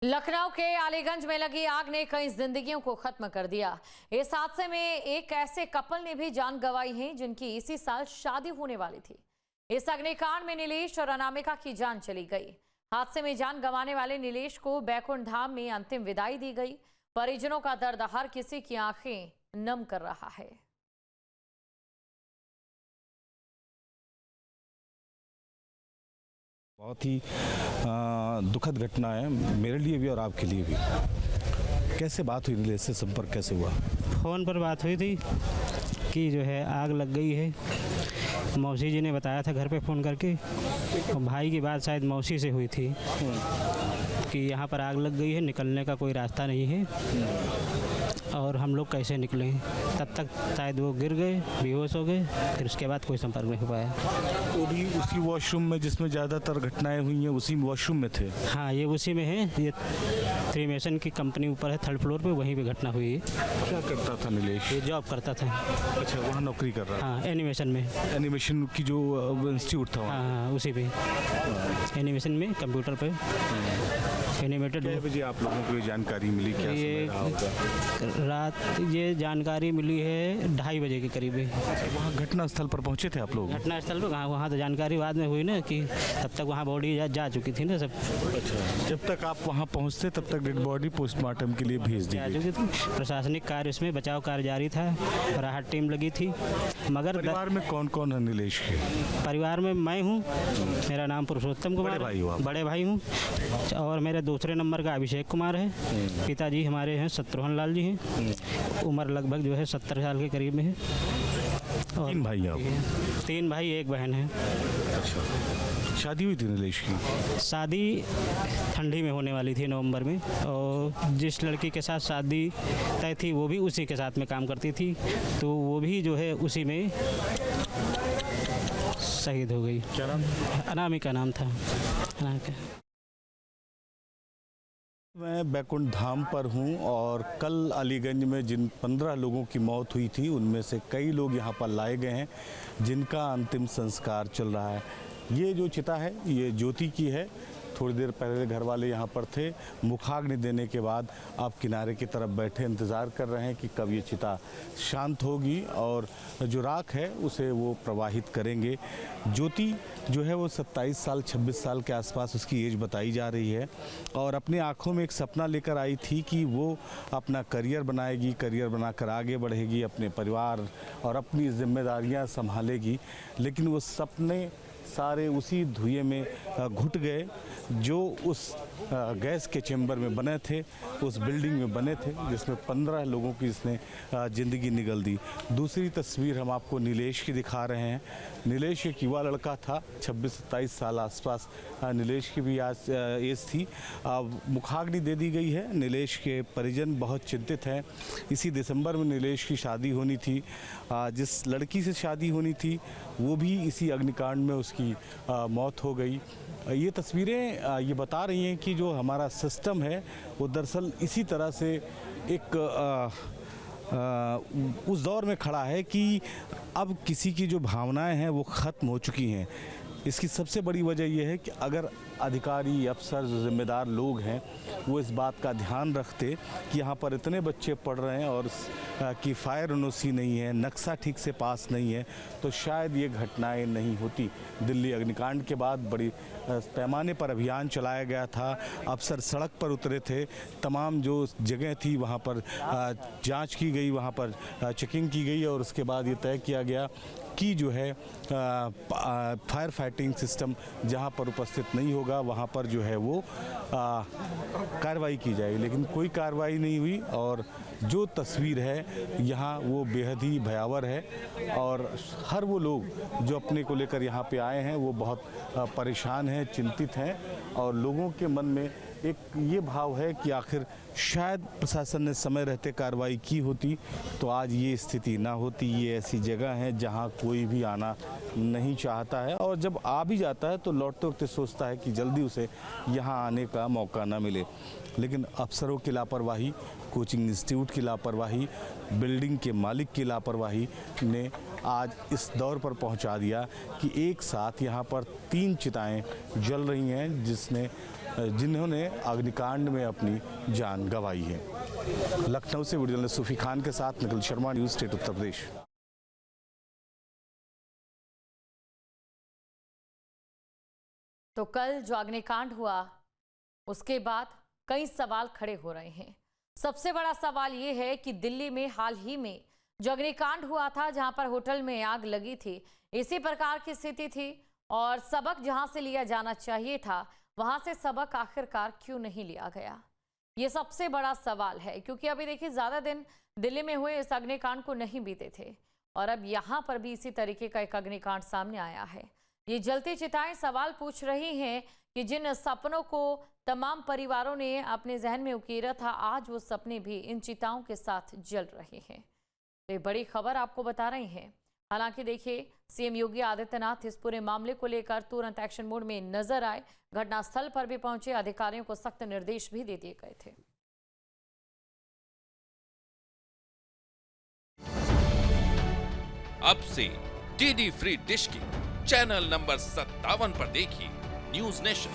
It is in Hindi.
लखनऊ के अलीगंज में लगी आग ने कई जिंदगियों को खत्म कर दिया। इस हादसे में एक ऐसे कपल ने भी जान गंवाई है जिनकी इसी साल शादी होने वाली थी। इस अग्निकांड में नीलेश और अनामिका की जान चली गई। हादसे में जान गंवाने वाले नीलेश को बैकुंठ धाम में अंतिम विदाई दी गई। परिजनों का दर्द हर किसी की आंखें नम कर रहा है। बहुत ही दुखद घटना है मेरे लिए भी और आपके लिए भी। कैसे बात हुई, नीलेश से संपर्क कैसे हुआ? फ़ोन पर बात हुई थी कि जो है आग लग गई है। मौसी जी ने बताया था घर पे फ़ोन करके, और भाई की बात शायद मौसी से हुई थी कि यहाँ पर आग लग गई है, निकलने का कोई रास्ता नहीं है और हम लोग कैसे निकलें। तब तक शायद वो गिर गए, बेहोश हो गए, फिर उसके बाद कोई संपर्क नहीं हो पाया। वो भी उसी वॉशरूम में जिसमें ज़्यादातर घटनाएं हुई हैं, उसी वॉशरूम में थे? हाँ, ये उसी में है। ये थ्रीमेसन की कंपनी ऊपर है, 3rd फ्लोर पे, वहीं पे घटना हुई है। क्या करता था नीलेश? ये जॉब करता था। अच्छा, वहाँ नौकरी कर रहा था? हाँ, एनिमेशन में। एनिमेशन की जो इंस्टीट्यूट था वहाँ? हाँ, उसी पे एनिमेशन में कंप्यूटर पे एनिमेटेड। कितने बजे आप लोगों को ये जानकारी मिली? क्या समय रहा होगा? रात ये जानकारी मिली है 2:30 बजे के करीब। वहाँ घटना स्थल पर पहुँचे थे आप लोग? घटना स्थल पर वहाँ तो जानकारी बाद में हुई ना, कि तब तक वहाँ बॉडी जा चुकी थी ना सब। अच्छा, जब तक आप वहाँ पहुँचते तब तक डेड बॉडी पोस्टमार्टम के लिए भेज दी जा गई चुकी थी। प्रशासनिक कार्य इसमें बचाव कार्य जारी था, राहत टीम लगी थी। मगर परिवार में कौन कौन है नीलेश के? परिवार में मैं हूँ, मेरा नाम पुरुषोत्तम कुमार। बड़े भाई हो आप? बड़े भाई हूँ। और मेरे दूसरे नंबर का अभिषेक कुमार है। पिताजी हमारे हैं शत्रुघ्न लाल जी हैं, उम्र लगभग जो है 70 साल के करीब में है। और 3 भाई आप? 3 भाई 1 बहन है। अच्छा, शादी हुई थी नीलेश की? शादी ठंडी में होने वाली थी, नवंबर में, और जिस लड़की के साथ शादी तय थी वो भी उसी के साथ में काम करती थी, तो वो भी जो है उसी में शहीद हो गई। क्या नाम? अनामिका नाम था। अनामिका। मैं बैकुंठ धाम पर हूं और कल अलीगंज में जिन 15 लोगों की मौत हुई थी उनमें से कई लोग यहां पर लाए गए हैं जिनका अंतिम संस्कार चल रहा है। ये जो चिता है ये ज्योति की है। थोड़ी देर पहले घर वाले यहाँ पर थे, मुखाग्नि देने के बाद आप किनारे की तरफ बैठे इंतज़ार कर रहे हैं कि कब ये चिता शांत होगी और जो राख है उसे वो प्रवाहित करेंगे। ज्योति जो है वो 27 साल 26 साल के आसपास उसकी एज बताई जा रही है और अपनी आंखों में एक सपना लेकर आई थी कि वो अपना करियर बनाएगी, करियर बनाकर आगे बढ़ेगी, अपने परिवार और अपनी जिम्मेदारियां संभालेगी। लेकिन वो सपने सारे उसी धुएं में घुट गए जो उस गैस के चैम्बर में बने थे, उस बिल्डिंग में बने थे जिसमें 15 लोगों की इसने ज़िंदगी निगल दी। दूसरी तस्वीर हम आपको नीलेश की दिखा रहे हैं। नीलेश एक युवा लड़का था, 26-27 साल आसपास नीलेश की भी आज एज थी। मुखाग्नि दे दी गई है। नीलेश के परिजन बहुत चिंतित हैं। इसी दिसंबर में नीलेश की शादी होनी थी। जिस लड़की से शादी होनी थी वो भी इसी अग्निकांड में उसकी मौत हो गई। ये तस्वीरें ये बता रही हैं कि जो हमारा सिस्टम है वो दरअसल इसी तरह से एक उस दौर में खड़ा है कि अब किसी की जो भावनाएं हैं वो ख़त्म हो चुकी हैं। इसकी सबसे बड़ी वजह यह है कि अगर अधिकारी, अफसर, जो जिम्मेदार लोग हैं वो इस बात का ध्यान रखते कि यहाँ पर इतने बच्चे पढ़ रहे हैं और कि फायर एनओसी नहीं है, नक्शा ठीक से पास नहीं है, तो शायद ये घटनाएं नहीं होती। दिल्ली अग्निकांड के बाद बड़ी पैमाने पर अभियान चलाया गया था। अफसर सड़क पर उतरे थे, तमाम जो जगह थी वहाँ पर जांच की गई, वहाँ पर चेकिंग की गई और उसके बाद ये तय किया गया कि जो है फायर फाइटिंग सिस्टम जहाँ पर उपस्थित नहीं होगा वहाँ पर जो है वो कार्रवाई की जाएगी। लेकिन कोई कार्रवाई नहीं हुई और जो तस्वीर है यहाँ वो बेहद ही भयावह है और हर वो लोग जो अपने को लेकर यहाँ पे आए हैं वो बहुत परेशान हैं, चिंतित हैं और लोगों के मन में एक ये भाव है कि आखिर शायद प्रशासन ने समय रहते कार्रवाई की होती तो आज ये स्थिति ना होती। ये ऐसी जगह है जहां कोई भी आना नहीं चाहता है और जब आ भी जाता है तो लौटते वक्त सोचता है कि जल्दी उसे यहां आने का मौका ना मिले। लेकिन अफसरों की लापरवाही, कोचिंग इंस्टीट्यूट की लापरवाही, बिल्डिंग के मालिक की लापरवाही ने आज इस दौर पर पहुंचा दिया कि एक साथ यहाँ पर 3 चिताएं जल रही हैं जिसने जिन्होंने अग्निकांड में अपनी जान गंवाई है। लखनऊ से वीडियो जर्नलिस्ट सूफी खान के साथ निखिल शर्मा, न्यूज़ स्टेट उत्तर प्रदेश। तो कल जो अग्निकांड हुआ उसके बाद कई सवाल खड़े हो रहे हैं। सबसे बड़ा सवाल ये है कि दिल्ली में हाल ही में जो अग्निकांड हुआ था, जहां पर होटल में आग लगी थी, इसी प्रकार की स्थिति थी और सबक जहां से लिया जाना चाहिए था, वहां से सबक आखिरकार क्यों नहीं लिया गया? ये सबसे बड़ा सवाल है, क्योंकि अभी देखिए ज्यादा दिन दिल्ली में हुए इस अग्निकांड को नहीं बीते थे और अब यहां पर भी इसी तरीके का एक अग्निकांड सामने आया है। ये जलती चिताएं सवाल पूछ रही हैं कि जिन सपनों को तमाम परिवारों ने अपने जहन में उकेरा था, आज वो सपने भी इन चिताओं के साथ जल रहे हैं। तो ये बड़ी खबर आपको बता रहे हैं। हालांकि देखिए, सीएम योगी आदित्यनाथ इस पूरे मामले को लेकर तुरंत एक्शन मोड में नजर आए, घटनास्थल पर भी पहुंचे, अधिकारियों को सख्त निर्देश भी दे दिए गए थे। अब से डीडी फ्री डिश की चैनल नंबर 57 पर देखिए न्यूज नेशन।